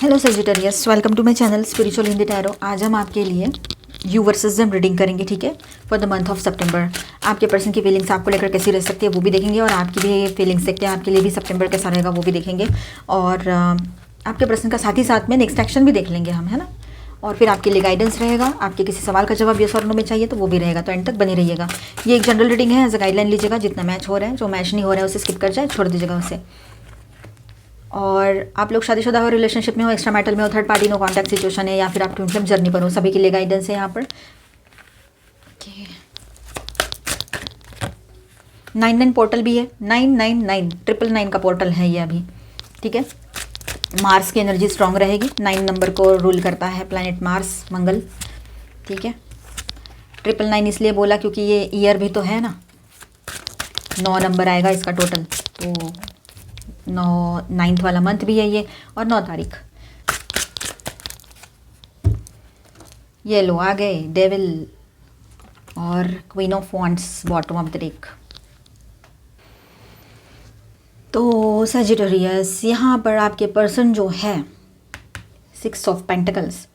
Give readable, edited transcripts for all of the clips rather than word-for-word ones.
Hello Sagittarius, welcome to my channel spiritual Hindi tarot. आज हम आपके लिए यू वर्सेस देम रीडिंग करेंगे, ठीक है, फॉर द मंथ ऑफ सितंबर। आपके पर्सन की फीलिंग्स आपको लेकर कैसी रह सकती है वो भी देखेंगे, और आपकी भी फीलिंग्स देखते हैं आपके लिए भी सितंबर कैसा रहेगा वो भी देखेंगे, और आपके पर्सन का साथ ही साथ में नेक्स्ट एक्शन भी देख लेंगे हम, है ना। और फिर आपके लिए गाइडेंस रहेगा, आपके किसी सवाल का जवाब यस और नो में चाहिए तो वो भी रहेगा, तो एंड तक बनी रहिएगा। ये एक जनरल रीडिंग है, एज अ गाइडलाइन लीजिएगा, जितना मैच हो रहा है, जो मैच नहीं हो रहा है उसे स्किप कर जाए, छोड़ दीजिएगा उसे। और आप लोग शादीशुदा हो, रिलेशनशिप में हो, एक्स्ट्रा मैटल में हो, third party no contact situation है, या फिर आप ट्विन फ्लेम जर्नी पर हो, सभी के लिए गाइडेंस है यहाँ पर। 99 पोर्टल भी है, 999 का पोर्टल है ये अभी, ठीक है। मार्स की एनर्जी स्ट्रांग रहेगी, 9 नंबर को रूल करता है प्लैनेट मार्स, मंगल, ठीक है। 999 इसलिए बोला क्योंकि ये ईयर भी तो है ना, 9 नंबर आएगा इसका टोटल, तो 9th वाला मंथ भी है ये, और 9 तारीख। ये लो आ गए डेविल और queen of wands bottom of the deck. तो सजिटेरियस, यहाँ पर आपके पर्सन जो है 6 ऑफ पेंटिकल्स,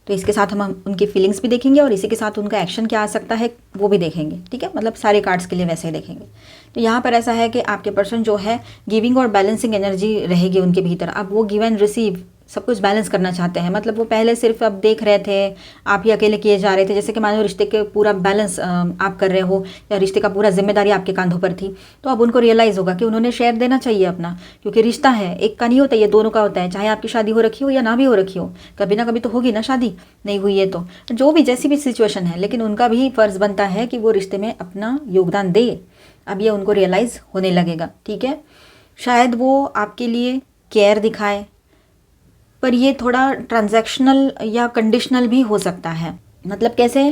तो इसके साथ हम उनकी फीलिंग्स भी देखेंगे और इसी के साथ उनका एक्शन क्या आ सकता है वो भी देखेंगे, ठीक है। मतलब सारे कार्ड्स के लिए वैसे ही देखेंगे। तो यहाँ पर ऐसा है कि आपके पर्सन जो है गिविंग और बैलेंसिंग एनर्जी रहेगी उनके भीतर। अब वो गिव एंड रिसीव सब कुछ बैलेंस करना चाहते हैं। मतलब वो पहले सिर्फ अब देख रहे थे, आप ही अकेले किए जा रहे थे, जैसे कि मान लो रिश्ते के पूरा बैलेंस आप कर रहे हो, या रिश्ते का पूरा जिम्मेदारी आपके कंधों पर थी। तो अब उनको रियलाइज़ होगा कि उन्होंने शेयर देना चाहिए अपना, क्योंकि रिश्ता है, एक का नहीं होता, ये दोनों का होता है। चाहे आपकी शादी हो रखी हो या ना भी हो रखी हो, कभी ना कभी तो होगी ना शादी, नहीं हुई है तो जो भी जैसी भी सिचुएशन है, लेकिन उनका भी फ़र्ज़ बनता है कि वो रिश्ते में अपना योगदान दे। अब ये उनको रियलाइज़ होने लगेगा, ठीक है। शायद वो आपके लिए केयर दिखाए, पर ये थोड़ा ट्रांजैक्शनल या कंडीशनल भी हो सकता है। मतलब कैसे,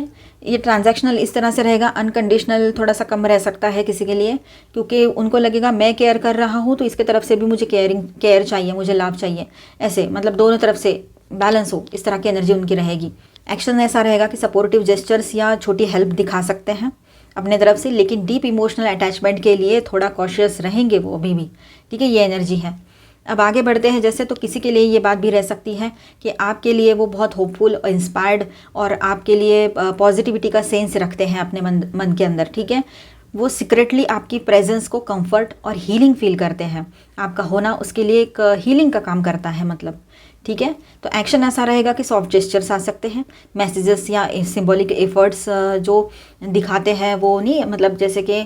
ये ट्रांजैक्शनल इस तरह से रहेगा, अनकंडीशनल थोड़ा सा कम रह सकता है किसी के लिए, क्योंकि उनको लगेगा मैं केयर कर रहा हूँ तो इसके तरफ से भी मुझे केयर चाहिए, मुझे लाभ चाहिए। ऐसे मतलब दोनों तरफ से बैलेंस हो, इस तरह की एनर्जी उनकी रहेगी। एक्शन ऐसा रहेगा कि सपोर्टिव जेस्चर्स या छोटी हेल्प दिखा सकते हैं अपने तरफ से, लेकिन डीप इमोशनल अटैचमेंट के लिए थोड़ा कॉशियस रहेंगे वो अभी भी, ठीक है। ये एनर्जी है। अब आगे बढ़ते हैं जैसे, तो किसी के लिए ये बात भी रह सकती है कि आपके लिए वो बहुत होपफुल और इंस्पायर्ड और आपके लिए पॉजिटिविटी का सेंस रखते हैं अपने मन के अंदर, ठीक है। वो सीक्रेटली आपकी प्रेजेंस को कंफर्ट और हीलिंग फील करते हैं। आपका होना उसके लिए एक हीलिंग का काम करता है, मतलब, ठीक है। तो एक्शन ऐसा रहेगा कि सॉफ्ट जेस्चर्स आ सकते हैं, मैसेजेस या सिंबॉलिक एफर्ट्स जो दिखाते हैं वो नहीं, मतलब जैसे कि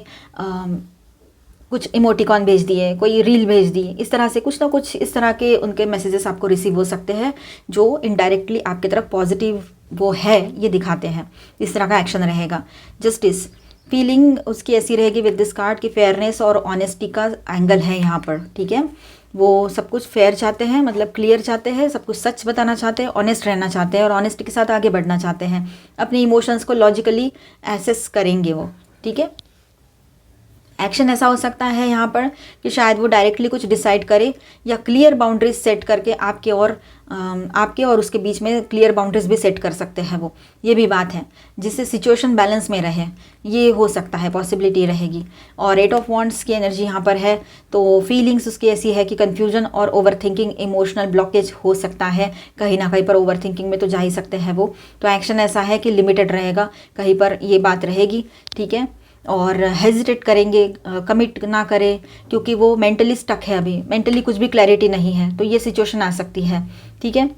कुछ इमोटिकॉन भेज दिए, कोई रील भेज दी, इस तरह से कुछ ना कुछ इस तरह के उनके मैसेजेस आपको रिसीव हो सकते हैं जो इनडायरेक्टली आपकी तरफ पॉजिटिव वो है ये दिखाते हैं। इस तरह का एक्शन रहेगा। जस्टिस फीलिंग उसकी ऐसी रहेगी विद दिस कार्ड की फेयरनेस और ऑनेस्टी का एंगल है यहाँ पर, ठीक है। वो सब कुछ फेयर चाहते हैं, मतलब क्लियर चाहते हैं, सब कुछ सच बताना चाहते हैं, ऑनेस्ट रहना चाहते हैं और ऑनेस्टी के साथ आगे बढ़ना चाहते हैं। अपने इमोशंस को लॉजिकली एसेस करेंगे वो, ठीक है। एक्शन ऐसा हो सकता है यहाँ पर कि शायद वो डायरेक्टली कुछ डिसाइड करे या क्लियर बाउंड्रीज सेट करके आपके और उसके बीच में क्लियर बाउंड्रीज भी सेट कर सकते हैं वो, ये भी बात है, जिससे सिचुएशन बैलेंस में रहे, ये हो सकता है, पॉसिबिलिटी रहेगी। और 8 ऑफ वॉन्ड्स की एनर्जी यहाँ पर है, तो फीलिंग्स उसकी ऐसी है कि कन्फ्यूजन और ओवर थिंकिंग, इमोशनल ब्लॉकेज हो सकता है कहीं ना कहीं पर, ओवर थिंकिंग में तो जा ही सकते हैं वो। तो एक्शन ऐसा है कि लिमिटेड रहेगा, कहीं पर ये बात रहेगी, ठीक है। और हेजिटेट करेंगे, कमिट ना करें, क्योंकि वो मेंटली स्टक है, अभी मेंटली कुछ भी क्लैरिटी नहीं है, तो ये सिचुएशन आ सकती है, ठीक है।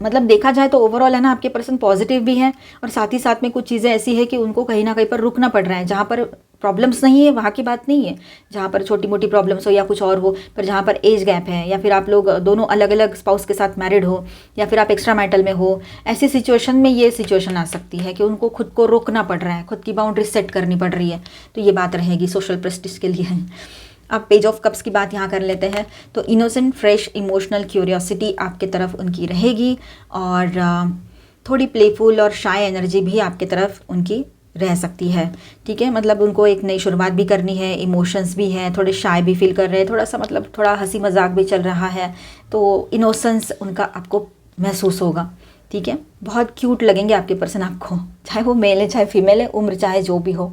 मतलब देखा जाए तो ओवरऑल है ना, आपके पर्सन पॉजिटिव भी हैं और साथ ही साथ में कुछ चीज़ें ऐसी है कि उनको कहीं ना कहीं पर रुकना पड़ रहा है। जहाँ पर प्रॉब्लम्स नहीं है वहाँ की बात नहीं है, जहाँ पर छोटी मोटी प्रॉब्लम्स हो या कुछ और हो, पर जहाँ पर एज गैप है, या फिर आप लोग दोनों अलग अलग स्पाउस के साथ मैरिड हो, या फिर आप एक्स्ट्रा मैटल में हो, ऐसी सिचुएशन में ये सिचुएशन आ सकती है कि उनको खुद को रोकना पड़ रहा है, खुद की बाउंड्री सेट करनी पड़ रही है। तो ये बात रहेगी सोशल प्रेस्टिज के लिए। अब पेज ऑफ कप्स की बात यहाँ कर लेते हैं, तो इनोसेंट फ्रेश इमोशनल क्यूरियोसिटी आपके तरफ उनकी रहेगी, और थोड़ी प्लेफुल और शाय एनर्जी भी आपके तरफ उनकी रह सकती है, ठीक है। मतलब उनको एक नई शुरुआत भी करनी है, इमोशंस भी हैं, थोड़े शाय भी फील कर रहे हैं, थोड़ा सा मतलब थोड़ा हंसी मजाक भी चल रहा है, तो इनोसेंस उनका आपको महसूस होगा, ठीक है। बहुत क्यूट लगेंगे आपके पर्सन आपको, चाहे वो मेल है चाहे फीमेल है, उम्र चाहे जो भी हो,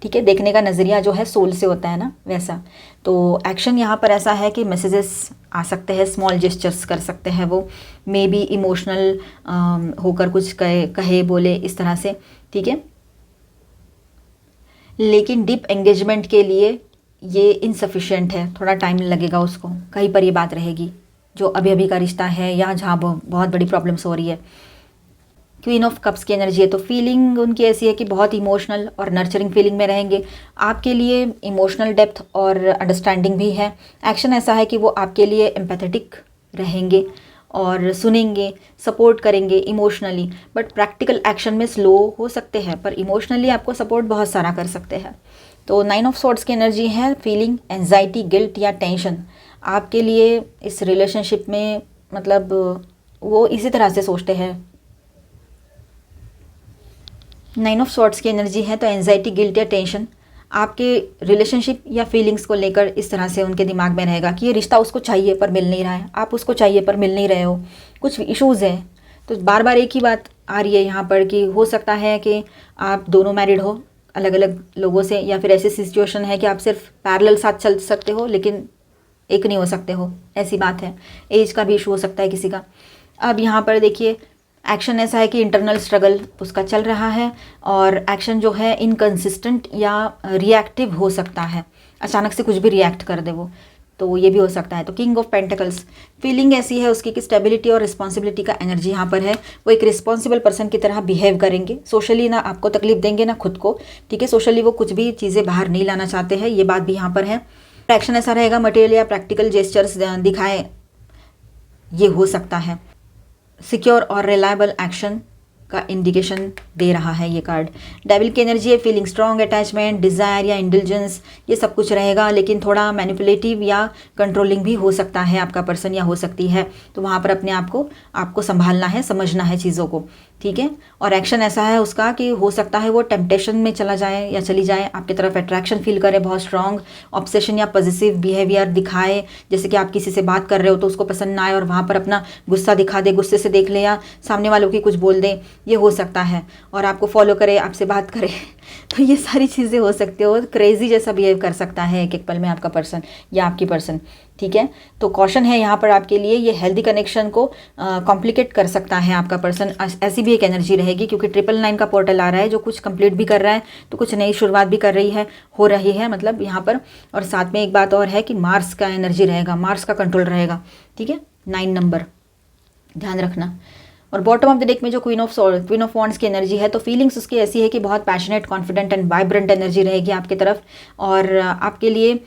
ठीक है, देखने का नज़रिया जो है सोल से होता है ना, वैसा। तो एक्शन यहाँ पर ऐसा है कि मैसेजेस आ सकते हैं, स्मॉल जेस्चर्स कर सकते हैं वो, मे बी इमोशनल होकर कुछ कहे बोले इस तरह से, ठीक है। लेकिन डीप एंगेजमेंट के लिए ये इनसफिशिएंट है, थोड़ा टाइम लगेगा उसको, कहीं पर ये बात रहेगी जो अभी अभी का रिश्ता है या जहाँ बहुत बड़ी प्रॉब्लम्स हो रही है। क्वीन ऑफ कप्स की एनर्जी है, तो फीलिंग उनकी ऐसी है कि बहुत इमोशनल और नर्चरिंग फीलिंग में रहेंगे। आपके लिए इमोशनल डेप्थ और अंडरस्टैंडिंग भी है। एक्शन ऐसा है कि वो आपके लिए एम्पैथेटिक रहेंगे और सुनेंगे, सपोर्ट करेंगे इमोशनली, बट प्रैक्टिकल एक्शन में स्लो हो सकते हैं, पर इमोशनली आपको सपोर्ट बहुत सारा कर सकते हैं। तो 9 ऑफ सॉर्ड्स की एनर्जी है फीलिंग एंजाइटी, गिल्ट या टेंशन। आपके लिए इस रिलेशनशिप में मतलब वो इसी तरह से सोचते हैं। 9 ऑफ सॉर्ड्स की एनर्जी है, तो एंजाइटी, गिल्ट या टेंशन आपके रिलेशनशिप या फीलिंग्स को लेकर इस तरह से उनके दिमाग में रहेगा कि ये रिश्ता उसको चाहिए पर मिल नहीं रहा है, आप उसको चाहिए पर मिल नहीं रहे हो, कुछ इश्यूज़ हैं। तो बार बार एक ही बात आ रही है यहाँ पर कि हो सकता है कि आप दोनों मैरिड हो अलग अलग लोगों से, या फिर ऐसी सिचुएशन है कि आप सिर्फ पैरेलल साथ चल सकते हो लेकिन एक नहीं हो सकते हो, ऐसी बात है। एज का भी इशू हो सकता है किसी का। अब यहाँ पर देखिए एक्शन ऐसा है कि इंटरनल स्ट्रगल उसका चल रहा है, और एक्शन जो है इनकंसिस्टेंट या रिएक्टिव हो सकता है, अचानक से कुछ भी रिएक्ट कर दे वो, तो ये भी हो सकता है। तो किंग ऑफ पेंटिकल्स फीलिंग ऐसी है उसकी कि स्टेबिलिटी और रिस्पॉन्सिबिलिटी का एनर्जी यहाँ पर है। वो एक रिस्पॉन्सिबल पर्सन की तरह बिहेव करेंगे, सोशली ना आपको तकलीफ देंगे ना खुद को, ठीक है। सोशली वो कुछ भी चीज़ें बाहर नहीं लाना चाहते हैं, ये बात भी यहाँ पर है। एक्शन ऐसा रहेगा मटेरियल या प्रैक्टिकल जेस्चर्स दिखाए, ये हो सकता है। सिक्योर और रिलायबल एक्शन का इंडिकेशन दे रहा है ये कार्ड। डेविल की एनर्जी है फीलिंग स्ट्रॉन्ग अटैचमेंट, डिज़ायर या इंडल्जेंस, ये सब कुछ रहेगा, लेकिन थोड़ा मैनिपुलेटिव या कंट्रोलिंग भी हो सकता है आपका पर्सन या हो सकती है। तो वहाँ पर अपने आप को आपको संभालना है, समझना है चीज़ों को, ठीक है। और एक्शन ऐसा है उसका कि हो सकता है वो टेम्पटेशन में चला जाए या चली जाए, आपकी तरफ अट्रैक्शन फील करे, बहुत स्ट्रॉन्ग ऑब्सेशन या पॉजिटिव बिहेवियर दिखाए, जैसे कि आप किसी से बात कर रहे हो तो उसको पसंद ना आए और वहाँ पर अपना गुस्सा दिखा दे, गुस्से से देख ले या सामने वालों की कुछ बोल दे, ये हो सकता है। और आपको फॉलो करे, आपसे बात करे तो ये सारी चीज़ें हो सकती हो। क्रेजी जैसा बिहेव कर सकता है एक एक पल में आपका पर्सन या आपकी पर्सन, ठीक है। तो कॉशन है यहाँ पर आपके लिए, ये हेल्दी कनेक्शन को कॉम्प्लिकेट कर सकता है आपका पर्सन, ऐसी भी एक एनर्जी रहेगी, क्योंकि 999 का पोर्टल आ रहा है जो कुछ कंप्लीट भी कर रहा है तो कुछ नई शुरुआत भी कर रही है, हो रही है मतलब यहाँ पर। और साथ में एक बात और है कि मार्स का एनर्जी रहेगा, मार्स का कंट्रोल रहेगा, ठीक है। 9 नंबर ध्यान रखना। और बॉटम ऑफ द डेक में जो क्वीन ऑफ वॉन्ड्स की एनर्जी है, तो फीलिंग्स उसकी ऐसी है कि बहुत passionate, confident and vibrant energy रहेगी आपकी तरफ, और आपके लिए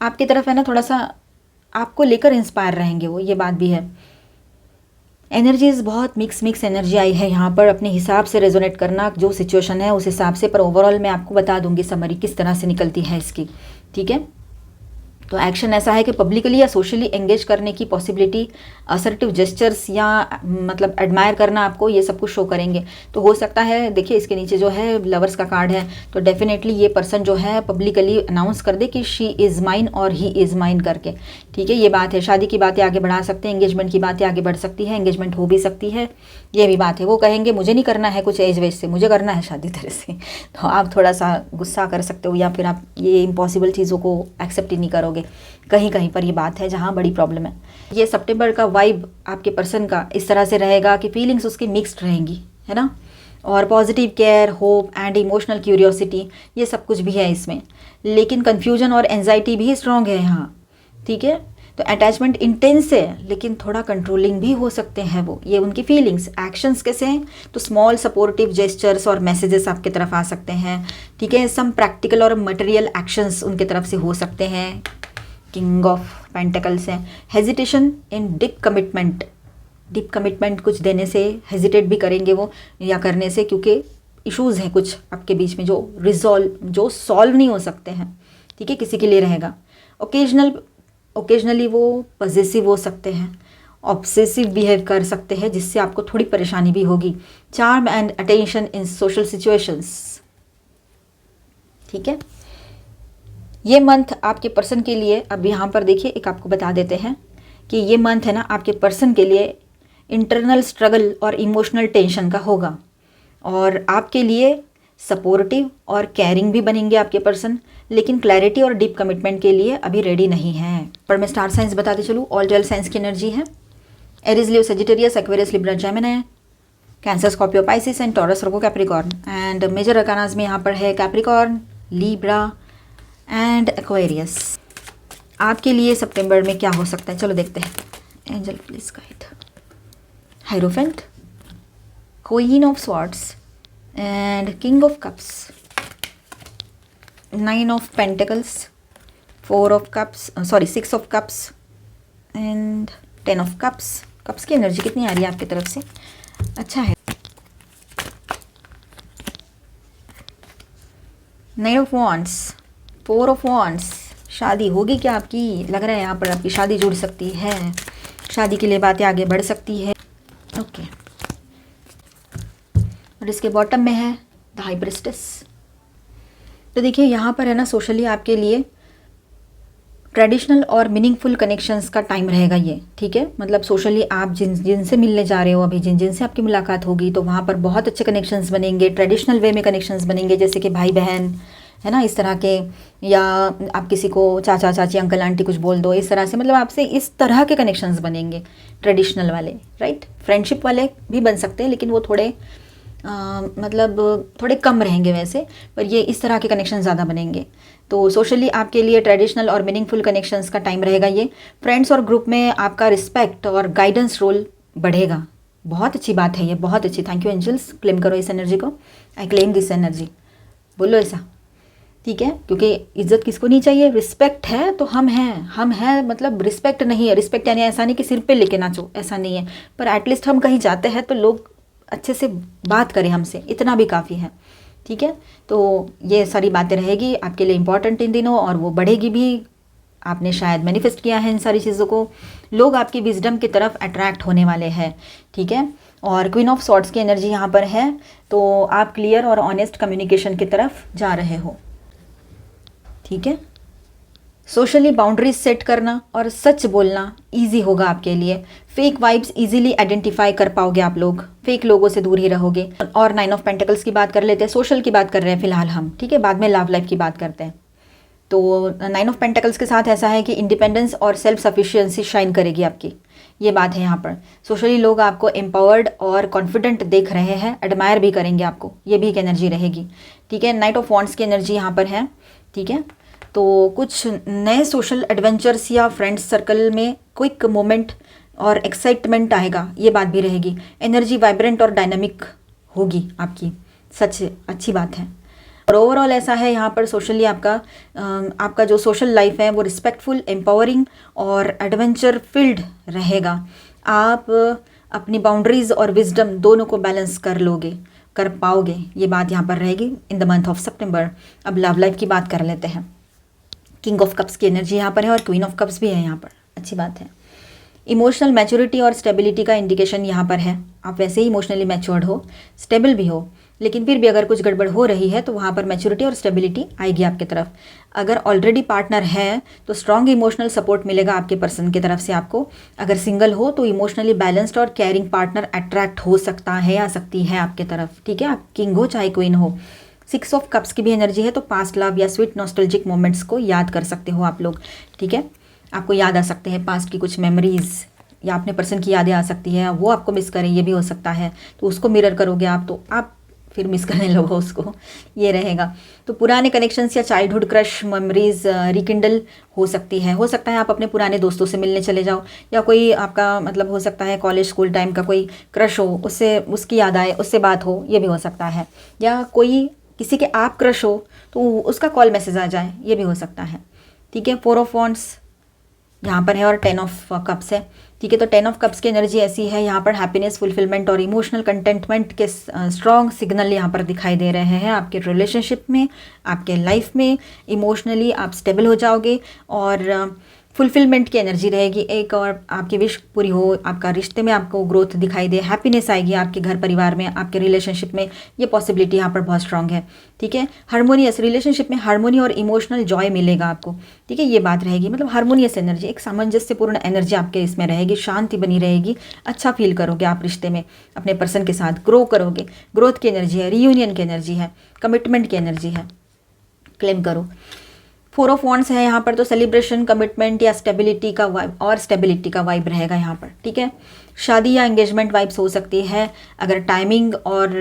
आपकी तरफ है ना थोड़ा सा आपको लेकर इंस्पायर रहेंगे वो, ये बात भी है। एनर्जीज बहुत मिक्स एनर्जी आई है यहाँ पर, अपने हिसाब से रेजोनेट करना जो सिचुएशन है उस हिसाब से, पर ओवरऑल मैं आपको बता दूंगी समरी किस तरह से निकलती है इसकी, ठीक है। तो एक्शन ऐसा है कि पब्लिकली या सोशली एंगेज करने की पॉसिबिलिटी, असर्टिव जेस्चर्स या मतलब एडमायर करना आपको, ये सब कुछ शो करेंगे। तो हो सकता है, देखिए इसके नीचे जो है लवर्स का कार्ड है, तो डेफिनेटली ये पर्सन जो है पब्लिकली अनाउंस कर दे कि शी इज़ माइन और ही इज़ माइन करके, ठीक है। ये बात है, शादी की बातें आगे बढ़ा सकते हैं, एंगेजमेंट की बातें आगे बढ़ सकती है, एंगेजमेंट हो भी सकती है, ये भी बात है। वो कहेंगे मुझे नहीं करना है कुछ एज वेज से, मुझे करना है शादी तेरे से, तो आप थोड़ा सा गुस्सा कर सकते हो, या फिर आप ये इम्पॉसिबल चीज़ों को एक्सेप्ट ही नहीं करोगे। कहीं कहीं पर ये बात है जहाँ बड़ी प्रॉब्लम है। ये सितंबर का वाइब आपके पर्सन का इस तरह से रहेगा कि फीलिंग्स उसकी मिक्स्ड रहेंगी, है ना, और positive care, hope and emotional curiosity, ये सब कुछ भी है इसमें, लेकिन कन्फ्यूजन और एंजाइटी भी स्ट्रॉन्ग है यहाँ, ठीक है। तो अटैचमेंट इंटेंस है, लेकिन थोड़ा कंट्रोलिंग भी हो सकते हैं वो, ये उनकी फीलिंग्स। एक्शंस कैसे हैं, तो स्मॉल सपोर्टिव जेस्चर्स और मैसेजेस आपकी तरफ आ सकते हैं, ठीक है। सम प्रैक्टिकल और मटेरियल एक्शंस उनके तरफ से हो सकते हैं। किंग ऑफ पेंटिकल्स है, हेजिटेशन इन डीप कमिटमेंट कुछ देने से हेजिटेट भी करेंगे वो या करने से, क्योंकि इश्यूज़ हैं कुछ आपके बीच में जो सॉल्व नहीं हो सकते हैं, ठीक है, किसी के लिए रहेगा। ओकेजनली वो पॉजेसिव हो सकते हैं, ऑब्सेसिव बिहेव कर सकते हैं, जिससे आपको थोड़ी परेशानी भी होगी। Charm and attention in social situations, ठीक है। ये मंथ आपके पर्सन के लिए, अब यहाँ पर देखिए एक आपको बता देते हैं कि ये मंथ है ना आपके पर्सन के लिए इंटरनल स्ट्रगल और इमोशनल टेंशन का होगा, और आपके लिए सपोर्टिव और केयरिंग भी बनेंगे आपके पर्सन, लेकिन क्लैरिटी और डीप कमिटमेंट के लिए अभी रेडी नहीं है। पर मैं स्टार साइंस बताते चलूँ, ऑल 12 साइंस की एनर्जी है। Aries, Leo, Sagittarius, Aquarius, Libra, Gemini, Cancer, Scorpio, Pisces and Taurus, Virgo, Capricorn. And major arcanas में यहाँ पर है कैप्रिकॉर्न, लिब्रा एंड एक्वेरियस। आपके लिए सितंबर में क्या हो सकता है, चलो देखते हैं। Angel please guide. Hierophant, queen of swords and king of cups, 9 of pentacles, 4 of cups, sorry 6 of cups and 10 of cups. Cups की एनर्जी कितनी आ रही है आपकी तरफ से, अच्छा है। 9 ऑफ वॉन्ड्स, 4 ऑफ वॉन्ड्स। शादी होगी क्या आपकी, लग रहा है यहाँ पर आपकी शादी जुड़ सकती है, शादी के लिए बातें आगे बढ़ सकती है। ओके, और इसके बॉटम में है द हाई प्रिस्टेस। तो देखिए यहाँ पर है ना, सोशली आपके लिए ट्रेडिशनल और मीनिंगफुल कनेक्शंस का टाइम रहेगा ये, ठीक है। मतलब सोशली आप जिनसे मिलने जा रहे हो अभी, जिनसे आपकी मुलाकात होगी, तो वहाँ पर बहुत अच्छे कनेक्शंस बनेंगे, ट्रेडिशनल वे में कनेक्शंस बनेंगे, जैसे कि भाई बहन है ना, इस तरह के, या आप किसी को चाचा चाची अंकल आंटी कुछ बोल दो, इस तरह से, मतलब आपसे इस तरह के कनेक्शंस बनेंगे ट्रेडिशनल वाले, राइट। फ्रेंडशिप वाले भी बन सकते हैं, लेकिन वो थोड़े मतलब थोड़े कम रहेंगे वैसे, पर ये इस तरह के कनेक्शन ज़्यादा बनेंगे। तो सोशली आपके लिए ट्रेडिशनल और मीनिंगफुल कनेक्शंस का टाइम रहेगा ये। फ्रेंड्स और ग्रुप में आपका रिस्पेक्ट और गाइडेंस रोल बढ़ेगा, बहुत अच्छी बात है ये, बहुत अच्छी। थैंक यू एंजल्स, क्लेम करो इस एनर्जी को, आई क्लेम दिस एनर्जी, बोलो ऐसा, ठीक है। क्योंकि इज्जत किसको नहीं चाहिए, रिस्पेक्ट है तो हम हैं, मतलब रिस्पेक्ट नहीं है, रिस्पेक्ट यानी ऐसा नहीं कि सिर पे लेके नाचो, ऐसा नहीं है, पर एटलीस्ट हम कहीं जाते हैं तो लोग अच्छे से बात करें हमसे, इतना भी काफ़ी है, ठीक है। तो ये सारी बातें रहेगी आपके लिए इम्पॉर्टेंट इन दिनों, और वो बढ़ेगी भी। आपने शायद मैनिफेस्ट किया है इन सारी चीज़ों को। लोग आपकी विजडम की तरफ अट्रैक्ट होने वाले हैं, ठीक है। और क्वीन ऑफ सॉर्ड्स की एनर्जी यहाँ पर है, तो आप क्लियर और ऑनेस्ट कम्युनिकेशन की तरफ जा रहे हो, ठीक है। सोशली बाउंड्रीज सेट करना और सच बोलना इजी होगा आपके लिए। फेक वाइब्स इजीली आइडेंटिफाई कर पाओगे आप लोग, फेक लोगों से दूर ही रहोगे। और 9 ऑफ पेंटिकल्स की बात कर लेते हैं, सोशल की बात कर रहे हैं फिलहाल हम, ठीक है, बाद में लव लाइफ की बात करते हैं। तो 9 ऑफ पेंटिकल्स के साथ ऐसा है कि इंडिपेंडेंस और सेल्फ सफिशिएंसी शाइन करेगी आपकी, ये बात है यहाँ पर। सोशली लोग आपको एम्पावर्ड और कॉन्फिडेंट देख रहे हैं, एडमायर भी करेंगे आपको, ये भी एक एनर्जी रहेगी, ठीक है। नाइट ऑफ वॉन्ड्स की एनर्जी यहाँ पर है, ठीक है। तो कुछ नए सोशल एडवेंचर्स या फ्रेंड्स सर्कल में क्विक मोमेंट और एक्साइटमेंट आएगा, ये बात भी रहेगी। एनर्जी वाइब्रेंट और डायनामिक होगी आपकी, सच अच्छी बात है। और ओवरऑल ऐसा है यहाँ पर सोशली आपका जो सोशल लाइफ है वो रिस्पेक्टफुल, एम्पावरिंग और एडवेंचर फील्ड रहेगा। आप अपनी बाउंड्रीज और विजडम दोनों को बैलेंस कर पाओगे, ये बात यहाँ पर रहेगी इन द मंथ ऑफ सितंबर। अब लव लाइफ की बात कर लेते हैं। किंग ऑफ कप्स की एनर्जी यहाँ पर है और क्वीन ऑफ कप्स भी है यहाँ पर, अच्छी बात है। इमोशनल मैच्योरिटी और स्टेबिलिटी का इंडिकेशन यहाँ पर है। आप वैसे ही इमोशनली मैच्योर्ड हो, स्टेबल भी हो, लेकिन फिर भी अगर कुछ गड़बड़ हो रही है तो वहाँ पर मैच्योरिटी और स्टेबिलिटी आएगी आपकी तरफ। अगर ऑलरेडी पार्टनर है तो स्ट्रॉन्ग इमोशनल सपोर्ट मिलेगा आपके पर्सन की तरफ से आपको। अगर सिंगल हो तो इमोशनली बैलेंस्ड और केयरिंग पार्टनर अट्रैक्ट हो सकता है या सकती है आपके तरफ, ठीक है। आप किंग हो चाहे क्वीन हो। 6 ऑफ कप्स की भी एनर्जी है, तो पास्ट लव या स्वीट नॉस्टैल्जिक मोमेंट्स को याद कर सकते हो आप लोग, ठीक है। आपको याद आ सकते हैं पास्ट की कुछ मेमोरीज, या अपने पर्सन की यादें आ सकती है, वो आपको मिस करें, ये भी हो सकता है। तो उसको मिरर करोगे आप, तो आप फिर मिस करने लगो उसको, ये रहेगा। तो पुराने कनेक्शंस या चाइल्डहुड क्रश मेमोरीज रिकिंडल हो सकती है। हो सकता है आप अपने पुराने दोस्तों से मिलने चले जाओ, या कोई आपका मतलब हो सकता है कॉलेज स्कूल टाइम का कोई क्रश हो, उससे उसकी याद आए, उससे बात हो, ये भी हो सकता है। या कोई किसी के आप क्रश हो तो उसका कॉल मैसेज आ जाए, ये भी हो सकता है, ठीक है। 4 ऑफ वॉन्ड्स यहाँ पर है और 10 ऑफ कप्स है, ठीक है। तो 10 ऑफ कप्स की एनर्जी ऐसी है, यहाँ पर हैप्पीनेस, फुलफिलमेंट और इमोशनल कंटेंटमेंट के स्ट्रॉन्ग सिग्नल यहाँ पर दिखाई दे रहे हैं आपके रिलेशनशिप में, आपके लाइफ में। इमोशनली आप स्टेबल हो जाओगे और फुलफिलमेंट की एनर्जी रहेगी एक, और आपकी विश पूरी हो, आपका रिश्ते में आपको ग्रोथ दिखाई दे, हैप्पीनेस आएगी आपके घर परिवार में, आपके रिलेशनशिप में, ये पॉसिबिलिटी यहाँ पर बहुत स्ट्रांग है। ठीक है, हार्मोनियस रिलेशनशिप में हार्मोनी और इमोशनल जॉय मिलेगा आपको। ठीक है, ये बात रहेगी, मतलब हार्मोनियस एनर्जी, एक सामंजस्यपूर्ण एनर्जी आपके इसमें रहेगी, शांति बनी रहेगी, अच्छा फील करोगे आप रिश्ते में, अपने पर्सन के साथ ग्रो करोगे, ग्रोथ की एनर्जी है, रियूनियन की एनर्जी है, कमिटमेंट की एनर्जी है, क्लेम करो। 4 ऑफ वॉन्ड्स है यहाँ पर, तो सेलिब्रेशन, कमिटमेंट या स्टेबिलिटी का वाइब, और स्टेबिलिटी का वाइब रहेगा यहाँ पर। ठीक है, शादी या एंगेजमेंट वाइब्स हो सकती है, अगर टाइमिंग और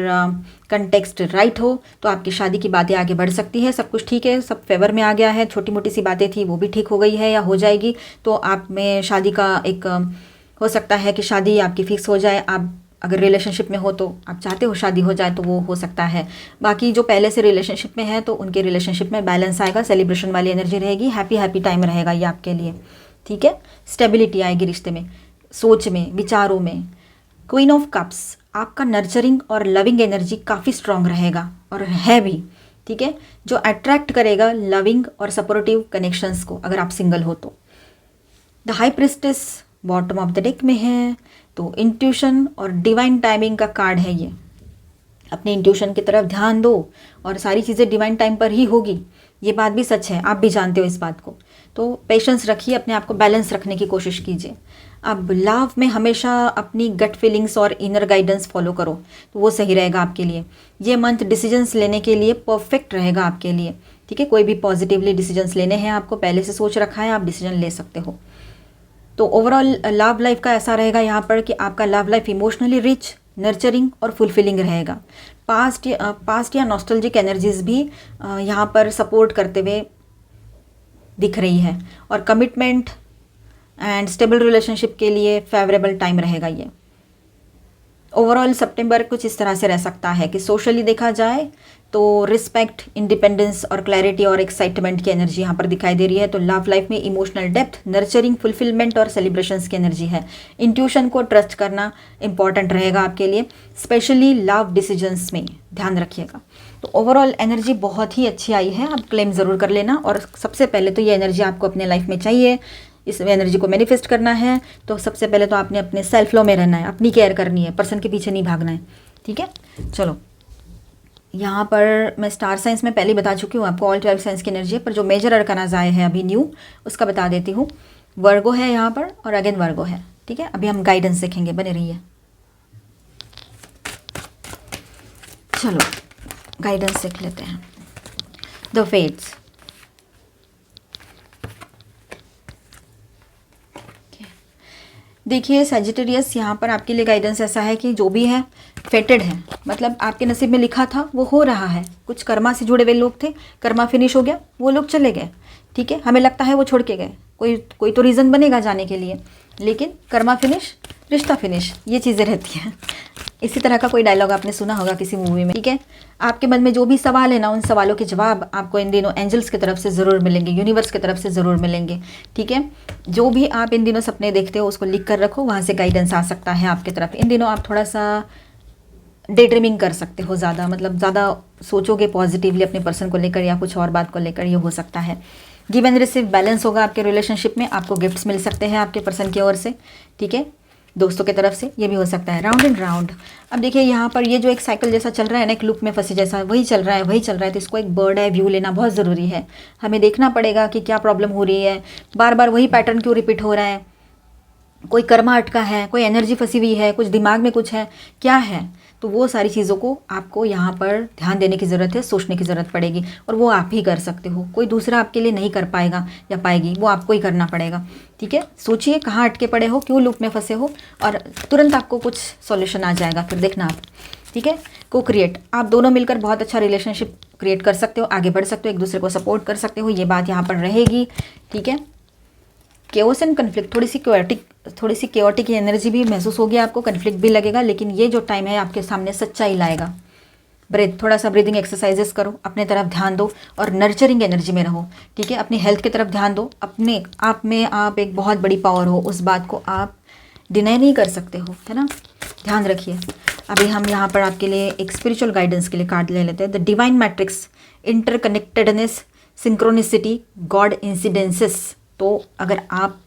कंटेक्स्ट राइट हो तो आपकी शादी की बातें आगे बढ़ सकती है, सब कुछ ठीक है, सब फेवर में आ गया है, छोटी मोटी सी बातें थी वो भी ठीक हो गई है या हो जाएगी, तो आप में शादी का एक हो सकता है कि शादी आपकी फिक्स हो जाए। आप अगर रिलेशनशिप में हो तो आप चाहते हो शादी हो जाए तो वो हो सकता है। बाकी जो पहले से रिलेशनशिप में है तो उनके रिलेशनशिप में बैलेंस आएगा, सेलिब्रेशन वाली एनर्जी रहेगी, हैप्पी हैप्पी टाइम रहेगा ये आपके लिए। ठीक है, स्टेबिलिटी आएगी रिश्ते में, सोच में, विचारों में। क्वीन ऑफ कप्स, आपका नर्चरिंग और लविंग एनर्जी काफ़ी स्ट्रांग रहेगा और है भी। ठीक है, जो अट्रैक्ट करेगा लविंग और सपोर्टिव कनेक्शंस को, अगर आप सिंगल हो तो। The high priestess bottom of the deck में है, तो इंट्यूशन और डिवाइन टाइमिंग का कार्ड है ये। अपने इंट्यूशन की तरफ ध्यान दो और सारी चीज़ें डिवाइन टाइम पर ही होगी, ये बात भी सच है, आप भी जानते हो इस बात को। तो पेशेंस रखिए, अपने आप को बैलेंस रखने की कोशिश कीजिए। अब लव में हमेशा अपनी गट फीलिंग्स और इनर गाइडेंस फॉलो करो, तो वो सही रहेगा आपके लिए। ये मंथ डिसीजंस लेने के लिए परफेक्ट रहेगा आपके लिए। ठीक है, कोई भी पॉजिटिवली डिसीजंस लेने हैं आपको, पहले से सोच रखा है, आप डिसीजन ले सकते हो। तो ओवरऑल लव लाइफ का ऐसा रहेगा यहाँ पर कि आपका love life emotionally rich, nurturing और फुलफिलिंग रहेगा। पास्ट या नॉस्टैल्जिक एनर्जीज भी यहाँ पर सपोर्ट करते हुए दिख रही है, और कमिटमेंट एंड स्टेबल रिलेशनशिप के लिए फेवरेबल टाइम रहेगा ये। ओवरऑल सितंबर कुछ इस तरह से रह सकता है कि सोशली देखा जाए तो रिस्पेक्ट, इंडिपेंडेंस और क्लैरिटी और एक्साइटमेंट की एनर्जी यहाँ पर दिखाई दे रही है। तो लव लाइफ में इमोशनल डेप्थ, नर्चरिंग, फुलफिलमेंट और सेलिब्रेशंस की एनर्जी है। इंट्यूशन को ट्रस्ट करना इंपॉर्टेंट रहेगा आपके लिए, स्पेशली लव डिसीजंस में ध्यान रखिएगा। तो ओवरऑल एनर्जी बहुत ही अच्छी आई है, आप क्लेम ज़रूर कर लेना। और सबसे पहले तो ये एनर्जी आपको अपने लाइफ में चाहिए, इस एनर्जी को मैनिफेस्ट करना है, तो सबसे पहले तो आपने अपने सेल्फ लो में रहना है, अपनी केयर करनी है, पर्सन के पीछे नहीं भागना है। ठीक है, चलो यहाँ पर मैं स्टार साइंस में पहले बता चुकी हूँ आपको, ऑल 12 साइंस की एनर्जी है, पर जो मेजर अरकानाज आए हैं अभी न्यू, उसका बता देती हूँ। वर्गो है यहाँ पर और अगेन वर्गो है। ठीक है, अभी हम गाइडेंस देखेंगे, बने रहिए। चलो गाइडेंस देख लेते हैं। द फेट्स, देखिए सैजिटेरियस, यहाँ पर आपके लिए गाइडेंस ऐसा है कि जो भी है फेटेड है, मतलब आपके नसीब में लिखा था वो हो रहा है। कुछ कर्मा से जुड़े हुए लोग थे, कर्मा फिनिश हो गया, वो लोग चले गए। ठीक है, हमें लगता है वो छोड़ के गए, कोई तो रीज़न बनेगा जाने के लिए, लेकिन कर्मा फिनिश, रिश्ता फिनिश, ये चीज़ें रहती हैं। इसी तरह का कोई डायलॉग आपने सुना होगा किसी मूवी में। ठीक है, आपके मन में जो भी सवाल है ना, उन सवालों के जवाब आपको इन दिनों एंजल्स की तरफ से ज़रूर मिलेंगे, यूनिवर्स की तरफ से ज़रूर मिलेंगे। ठीक है, जो भी आप इन दिनों सपने देखते हो उसको लिख कर रखो, वहाँ से गाइडेंस आ सकता है आपकी तरफ। इन दिनों आप थोड़ा सा डे ड्रीमिंग कर सकते हो, ज़्यादा मतलब ज़्यादा सोचोगे पॉजिटिवली अपने पर्सन को लेकर या कुछ और बात को लेकर, ये हो सकता है। गिव एंड रिसीव बैलेंस होगा आपके रिलेशनशिप में, आपको गिफ्ट्स मिल सकते हैं आपके पर्सन की ओर से। ठीक है, दोस्तों की तरफ से, ये भी हो सकता है। राउंड एंड राउंड, अब देखिए यहाँ पर ये जो एक साइकिल जैसा चल रहा है ना, एक लूप में फंसे जैसा, वही चल रहा है, तो इसको एक बर्ड आई व्यू लेना बहुत ज़रूरी है। हमें देखना पड़ेगा कि क्या प्रॉब्लम हो रही है, बार बार वही पैटर्न क्यों रिपीट हो रहा है, कोई कर्मा अटका है, कोई एनर्जी फंसी हुई है, कुछ दिमाग में कुछ है, क्या है। तो वो सारी चीज़ों को आपको यहाँ पर ध्यान देने की ज़रूरत है, सोचने की ज़रूरत पड़ेगी, और वो आप ही कर सकते हो, कोई दूसरा आपके लिए नहीं कर पाएगा या पाएगी, वो आपको ही करना पड़ेगा। ठीक है, सोचिए कहाँ अटके पड़े हो, क्यों लूप में फंसे हो, और तुरंत आपको कुछ सॉल्यूशन आ जाएगा, फिर देखना आप। ठीक है, को क्रिएट, आप दोनों मिलकर बहुत अच्छा रिलेशनशिप क्रिएट कर सकते हो, आगे बढ़ सकते हो, एक दूसरे को सपोर्ट कर सकते हो, ये बात यहाँ पर रहेगी। ठीक है, केओस एंड कन्फ्लिक्ट, थोड़ी सी केओटिक एनर्जी भी महसूस होगी आपको, कन्फ्लिक्ट भी लगेगा, लेकिन ये जो टाइम है आपके सामने सच्चाई लाएगा। थोड़ा सा ब्रीदिंग एक्सरसाइजेस करो, अपने तरफ ध्यान दो और नर्चरिंग एनर्जी में रहो। ठीक है, अपनी हेल्थ की तरफ ध्यान दो, अपने आप में आप एक बहुत बड़ी पावर हो, उस बात को आप डिनाई नहीं कर सकते हो, है ना, ध्यान रखिए। अभी हम यहाँ पर आपके लिए एक स्पिरिचुअल गाइडेंस के लिए कार्ड ले लेते हैं। The divine matrix, interconnectedness, synchronicity, God incidences, तो अगर आप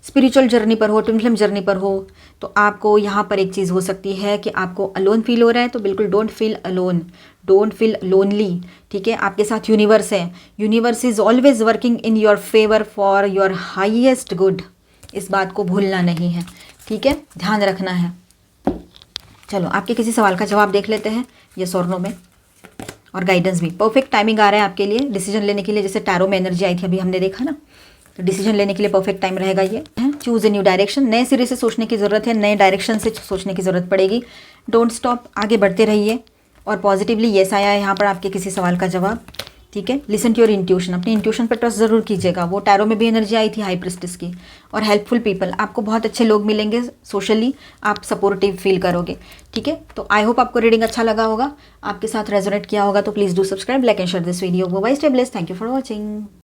स्पिरिचुअल जर्नी पर हो, ट्विन फ्लेम जर्नी पर हो, तो आपको यहाँ पर एक चीज़ हो सकती है कि आपको अलोन फील हो रहा है, तो बिल्कुल don't feel alone, don't feel lonely, ठीक है। आपके साथ यूनिवर्स है, universe is always working in your favour for your highest good, इस बात को भूलना नहीं है, ठीक है, ध्यान रखना है। चलो आपके किसी सवाल का जवाब देख लेते हैं, यस और नो में, और गाइडेंस भी। परफेक्ट टाइमिंग आ रहा है आपके लिए डिसीजन लेने के लिए, जैसे टैरो में एनर्जी आई थी अभी हमने देखा ना, तो डिसीजन लेने के लिए परफेक्ट टाइम रहेगा ये। चूज़ ए न्यू डायरेक्शन, नए सिरे से सोचने की ज़रूरत है, नए डायरेक्शन से सोचने की ज़रूरत पड़ेगी। डोंट स्टॉप, आगे बढ़ते रहिए। और पॉजिटिवली येस आया है यहाँ पर आपके किसी सवाल का जवाब, ठीक है। लिसन टू योर इंट्यूशन, अपनी इंट्यूशन पर ट्रस्ट ज़रूर कीजिएगा। वो टैरो में भी एनर्जी आई थी हाई प्रिस्टेस की। और हेल्पफुल पीपल, आपको बहुत अच्छे लोग मिलेंगे, सोशली आप सपोर्टिव फील करोगे, ठीक है। तो आई होप आपको रीडिंग अच्छा लगा होगा, आपके साथ रेजोनेट किया होगा, तो please do subscribe, like and share this video. Bye, stay blessed, thank you for watching.